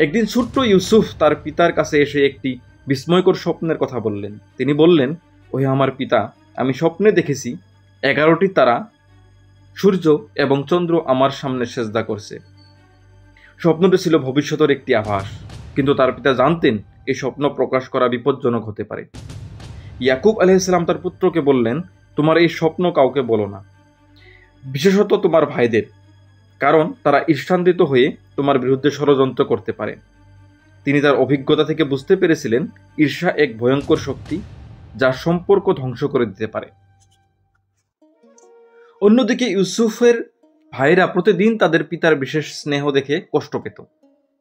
একদিন ছোট্ট ইউসুফ তার পিতার কাছে এসে একটি বিস্ময়কর স্বপ্নের কথা বললেন। তিনি বললেন, ওহে আমার পিতা, আমি স্বপ্নে দেখেছি 11টি তারা, সূর্য এবং চন্দ্র আমার সামনে সেজদা করছে। স্বপ্নটি ছিল ভবিষ্যতের একটি আভাস, কিন্তু তার পিতা জানতেন এই স্বপ্ন প্রকাশ করা বিপজ্জনক হতে পারে। ইয়াকুব আলাইহিসসালাম তার পুত্রকে বললেন, তোমার এই স্বপ্ন কাউকে বলো না, বিশেষত তোমার ভাইদের, কারণ তারা ঈর্ষান্বিত হয়ে তোমার বিরুদ্ধে ষড়যন্ত্র করতে পারে। তিনি তার অভিজ্ঞতা থেকে বুঝতে পেরেছিলেন ঈর্ষা এক ভয়ঙ্কর শক্তি, যা সম্পর্ক ধ্বংস করে দিতে পারে। অন্যদিকে ইউসুফের ভাইরা প্রতিদিন তাদের পিতার বিশেষ স্নেহ দেখে কষ্ট পেত।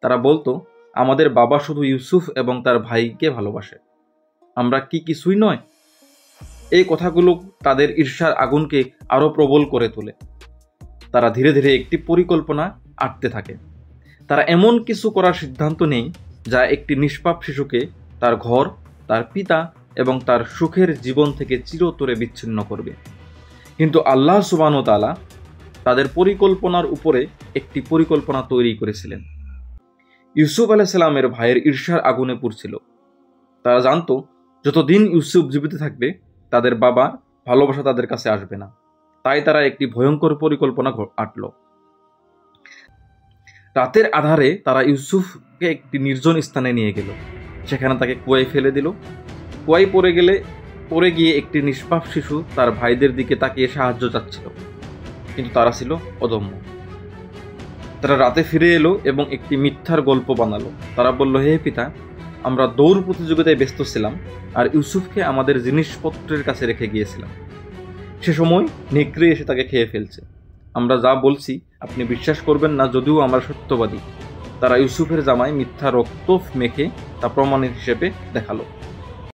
তারা বলতো, আমাদের বাবা শুধু ইউসুফ এবং তার ভাইকে ভালোবাসে, আমরা কি কিছুই নয়? এই কথাগুলো তাদের ঈর্ষার আগুনকে আরো প্রবল করে তোলে। তারা ধীরে ধীরে একটি পরিকল্পনা আঁটতে থাকে। তারা এমন কিছু করার সিদ্ধান্ত নেয় যা একটি নিষ্পাপ শিশুকে তার ঘর, তার পিতা এবং তার সুখের জীবন থেকে চিরতরে বিচ্ছিন্ন করবে। কিন্তু আল্লাহ সুবহানাহু ওয়া তাআলা তাদের পরিকল্পনার উপরে একটি পরিকল্পনা তৈরি করেছিলেন। ইউসুফ আলাইহিস সালামের ভাইয়ের ঈর্ষার আগুনে পুড়ছিল। তারা জানতো, যতদিন ইউসুফ জীবিত থাকবে তাদের বাবার ভালোবাসা তাদের কাছে আসবে না। তাই তারা একটি ভয়ঙ্কর পরিকল্পনা আঁটল। রাতের আধারে তারা ইউসুফকে একটি নির্জন স্থানে নিয়ে গেল। সেখানে তাকে কুয়ায় ফেলে দিল। কুয়ায় পড়ে গিয়ে একটি নিষ্পাপ শিশু তার ভাইদের দিকে তাকিয়ে সাহায্য চাচ্ছিল, কিন্তু তারা ছিল অদম্য। তারা রাতে ফিরে এলো এবং একটি মিথ্যার গল্প বানালো। তারা বলল, হে পিতা, আমরা দৌড় প্রতিযোগিতায় ব্যস্ত ছিলাম আর ইউসুফকে আমাদের জিনিসপত্রের কাছে রেখে গিয়েছিলাম। সে সময় নেকড়ে এসে তাকে খেয়ে ফেলছে। আমরা যা বলছি আপনি বিশ্বাস করবেন না, যদিও আমরা সত্যবাদী। তারা ইউসুফের জামায় মিথ্যা রক্ত মেখে তা প্রমাণ হিসেবে দেখালো।